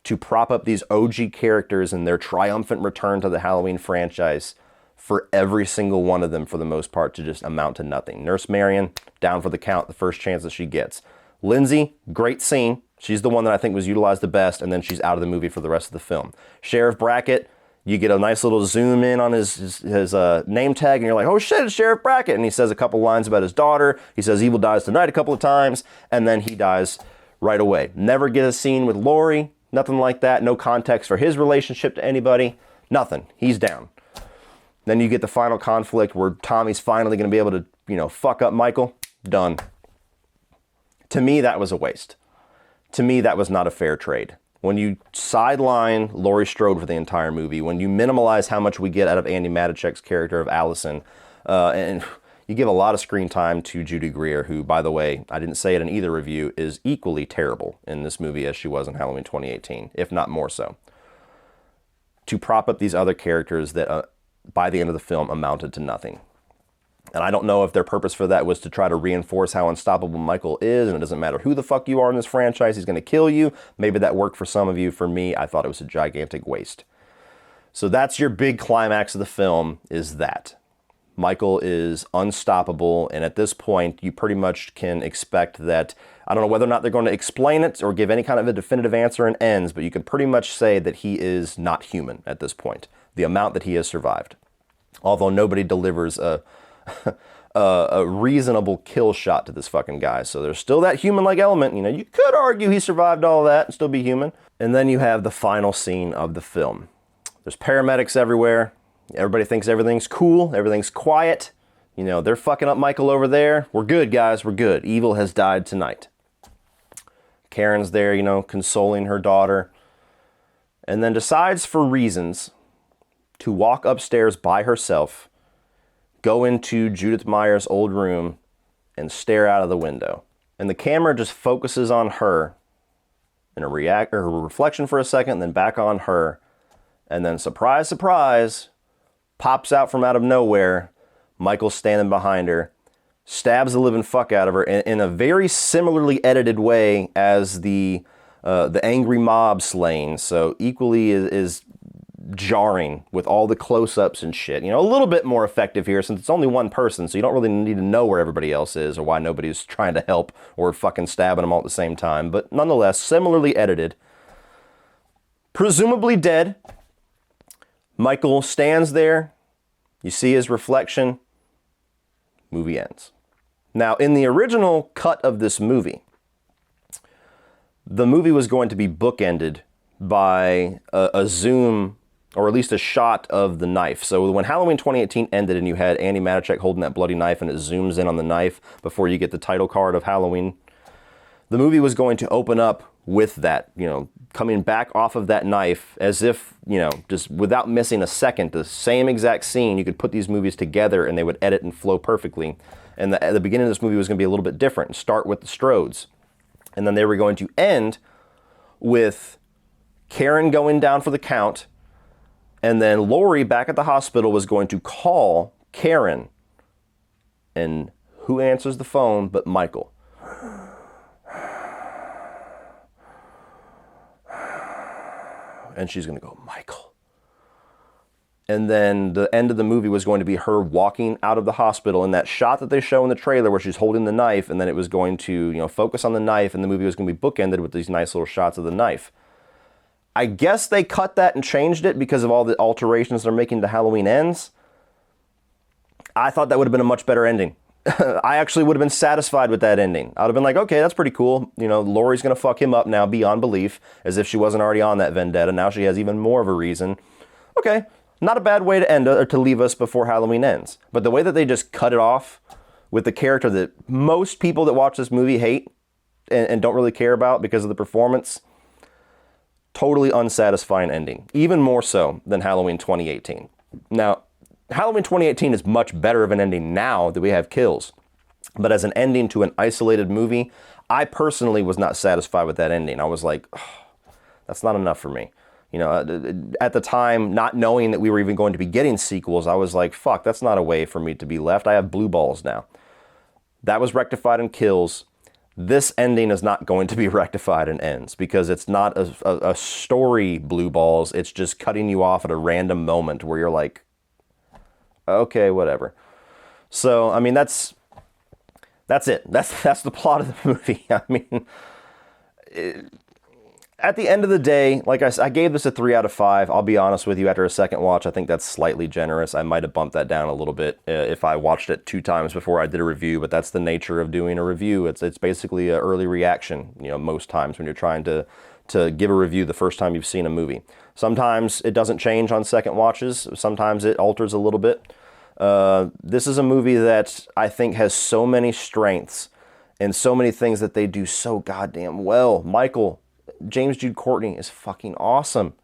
to prop up these OG characters in their triumphant return to the Halloween franchise for every single one of them, for the most part, to just amount to nothing. Nurse Marion, down for the count the first chance that she gets. Lindsey, great scene. She's the one that I think was utilized the best, and then she's out of the movie for the rest of the film. Sheriff Brackett, you get a nice little zoom in on his name tag, and you're like, oh shit, it's Sheriff Brackett. And he says a couple lines about his daughter. He says evil dies tonight a couple of times, and then he dies right away. Never get a scene with Laurie, nothing like that. No context for his relationship to anybody, nothing. He's down. Then you get the final conflict where Tommy's finally going to be able to, you know, fuck up Michael. Done. To me, that was a waste. To me, that was not a fair trade. When you sideline Laurie Strode for the entire movie, when you minimalize how much we get out of Andy Matichek's character of Allison, and you give a lot of screen time to Judy Greer, who, by the way, I didn't say it in either review, is equally terrible in this movie as she was in Halloween 2018, if not more so. To prop up these other characters that, by the end of the film, amounted to nothing. And I don't know if their purpose for that was to try to reinforce how unstoppable Michael is, and it doesn't matter who the fuck you are in this franchise, he's going to kill you. Maybe that worked for some of you. For me, I thought it was a gigantic waste. So that's your big climax of the film, is that. Michael is unstoppable, and at this point, you pretty much can expect that, I don't know whether or not they're going to explain it or give any kind of a definitive answer and ends, but you can pretty much say that he is not human at this point, the amount that he has survived. Although nobody delivers a reasonable kill shot to this fucking guy. So there's still that human-like element. You know, you could argue he survived all that and still be human. And then you have the final scene of the film. There's paramedics everywhere. Everybody thinks everything's cool. Everything's quiet. You know, they're fucking up Michael over there. We're good, guys. We're good. Evil has died tonight. Karen's there, you know, consoling her daughter. And then decides, for reasons, to walk upstairs by herself, go into Judith Meyer's old room, and stare out of the window. And the camera just focuses on her in a reflection for a second, and then back on her. And then, surprise, surprise, pops out from out of nowhere, Michael standing behind her, stabs the living fuck out of her in a very similarly edited way as the angry mob slaying. So equally is jarring with all the close-ups and shit. You know, a little bit more effective here since it's only one person, so you don't really need to know where everybody else is or why nobody's trying to help or fucking stabbing them all at the same time. But nonetheless, similarly edited. Presumably dead. Michael stands there. You see his reflection. Movie ends. Now, in the original cut of this movie, the movie was going to be bookended by a zoom, or at least a shot of the knife. So when Halloween 2018 ended and you had Andy Matichek holding that bloody knife and it zooms in on the knife before you get the title card of Halloween, the movie was going to open up with that, coming back off of that knife as if, just without missing a second, the same exact scene. You could put these movies together and they would edit and flow perfectly. And the beginning of this movie was going to be a little bit different. Start with the Strodes. And then they were going to end with Karen going down for the count. And then Laurie back at the hospital was going to call Karen. And who answers the phone but Michael? And she's going to go, Michael. And then the end of the movie was going to be her walking out of the hospital in that shot that they show in the trailer where she's holding the knife, and then it was going to, focus on the knife, and the movie was going to be bookended with these nice little shots of the knife. I guess they cut that and changed it because of all the alterations they're making to Halloween Ends. I thought that would have been a much better ending. I actually would have been satisfied with that ending. I would have been like, okay, that's pretty cool. Laurie's going to fuck him up now beyond belief, as if she wasn't already on that vendetta. Now she has even more of a reason. Okay, not a bad way to end or to leave us before Halloween Ends. But the way that they just cut it off with the character that most people that watch this movie hate and don't really care about because of the performance, totally unsatisfying ending. Even more so than Halloween 2018. Now, Halloween 2018 is much better of an ending now that we have kills. But as an ending to an isolated movie, I personally was not satisfied with that ending. I was like, oh, that's not enough for me. At the time, not knowing that we were even going to be getting sequels, I was like, fuck, that's not a way for me to be left. I have blue balls now. That was rectified in Kills. This ending is not going to be rectified in Ends because it's not a story blue balls. It's just cutting you off at a random moment where you're like, okay, whatever. So, that's it. That's the plot of the movie. At the end of the day, like I gave this a 3 out of 5. I'll be honest with you, after a second watch, I think that's slightly generous. I might have bumped that down a little bit if I watched it 2 times before I did a review, but that's the nature of doing a review. It's basically an early reaction, most times when you're trying to give a review the first time you've seen a movie. Sometimes it doesn't change on second watches. Sometimes it alters a little bit. This is a movie that I think has so many strengths and so many things that they do so goddamn well. Michael, James Jude Courtney is fucking awesome.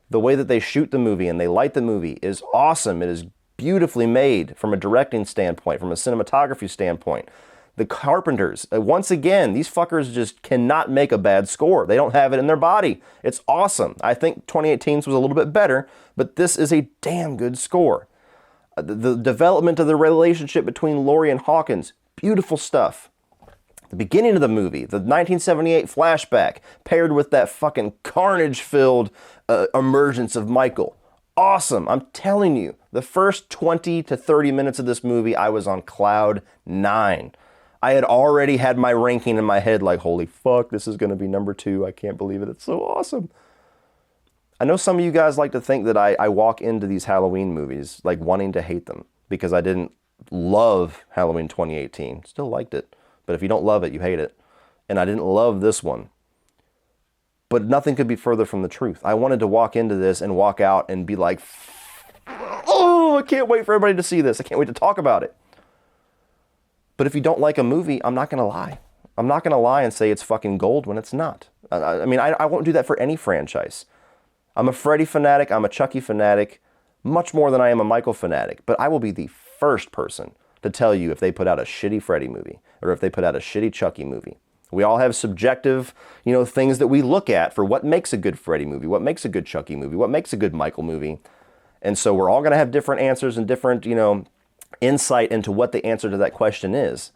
The way that they shoot the movie and they light the movie is awesome. It is beautifully made from a directing standpoint, from a cinematography standpoint. The Carpenters, once again, these fuckers just cannot make a bad score. They don't have it in their body. It's awesome. I think 2018's was a little bit better, but this is a damn good score. The development of the relationship between Laurie and Hawkins, beautiful stuff. The beginning of the movie, the 1978 flashback, paired with that fucking carnage-filled emergence of Michael. Awesome. I'm telling you, the first 20 to 30 minutes of this movie, I was on cloud 9. I had already had my ranking in my head like, holy fuck, this is going to be number 2. I can't believe it. It's so awesome. I know some of you guys like to think that I walk into these Halloween movies like wanting to hate them because I didn't love Halloween 2018. Still liked it. But if you don't love it, you hate it. And I didn't love this one. But nothing could be further from the truth. I wanted to walk into this and walk out and be like, oh, I can't wait for everybody to see this. I can't wait to talk about it. But if you don't like a movie, I'm not going to lie. I'm not going to lie and say it's fucking gold when it's not. I won't do that for any franchise. I'm a Freddy fanatic. I'm a Chucky fanatic. Much more than I am a Michael fanatic. But I will be the first person to tell you if they put out a shitty Freddy movie or if they put out a shitty Chucky movie. We all have subjective, things that we look at for what makes a good Freddy movie, what makes a good Chucky movie, what makes a good Michael movie. And so we're all going to have different answers and different, insight into what the answer to that question is.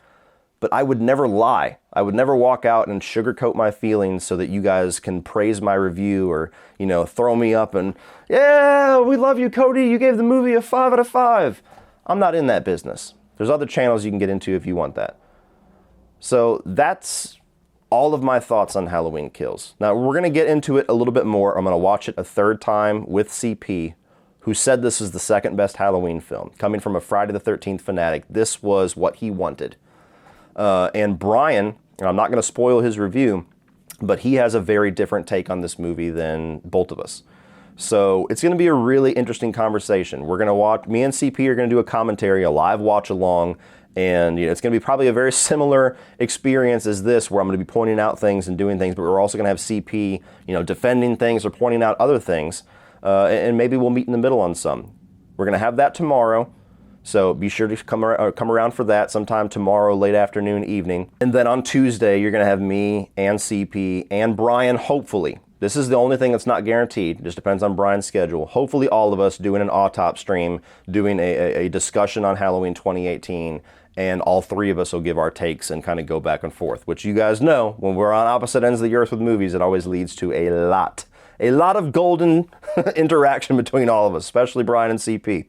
But I would never lie. I would never walk out and sugarcoat my feelings so that you guys can praise my review or, throw me up and, yeah, we love you, Cody. You gave the movie a 5 out of 5. I'm not in that business. There's other channels you can get into if you want that. So that's all of my thoughts on Halloween Kills. Now, we're going to get into it a little bit more. I'm going to watch it a third time with CP, who said this is the second best Halloween film. Coming from a Friday the 13th fanatic, this was what he wanted. And Brian, and I'm not going to spoil his review, but he has a very different take on this movie than both of us. So it's going to be a really interesting conversation. We're going to watch, me and CP are going to do a commentary, a live watch along, And it's going to be probably a very similar experience as this, where I'm going to be pointing out things and doing things, but we're also going to have CP, defending things or pointing out other things, and maybe we'll meet in the middle on some. We're going to have that tomorrow, so be sure to come around for that sometime tomorrow, late afternoon, evening. And then on Tuesday, you're going to have me and CP and Brian, hopefully. This is the only thing that's not guaranteed. It just depends on Brian's schedule. Hopefully all of us doing an autop stream, doing a discussion on Halloween 2018, and all three of us will give our takes and kind of go back and forth, which you guys know, when we're on opposite ends of the earth with movies, it always leads to a lot of golden interaction between all of us, especially Brian and CP.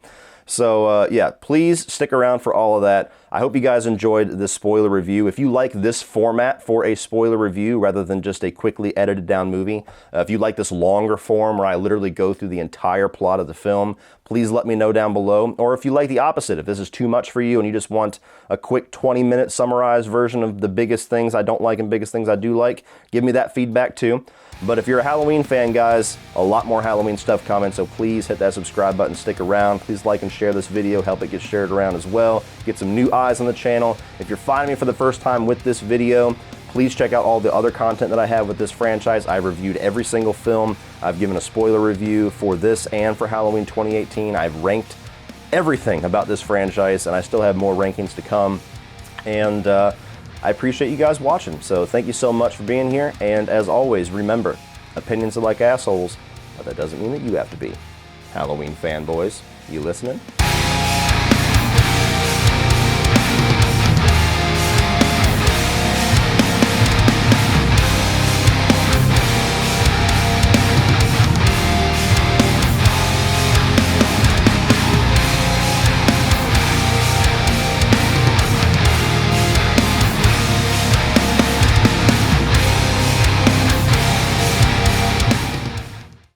So yeah, please stick around for all of that. I hope you guys enjoyed this spoiler review. If you like this format for a spoiler review rather than just a quickly edited down movie, if you like this longer form where I literally go through the entire plot of the film, please let me know down below. Or if you like the opposite, if this is too much for you and you just want a quick 20-minute summarized version of the biggest things I don't like and biggest things I do like, give me that feedback too. But if you're a Halloween fan, guys, a lot more Halloween stuff coming, so please hit that subscribe button, stick around. Please like and share this video, help it get shared around as well. Get some new eyes on the channel. If you're finding me for the first time with this video, please check out all the other content that I have with this franchise. I've reviewed every single film. I've given a spoiler review for this and for Halloween 2018. I've ranked everything about this franchise, and I still have more rankings to come. And I appreciate you guys watching, so thank you so much for being here, and as always, remember, opinions are like assholes, but that doesn't mean that you have to be. Halloween fanboys, you listening?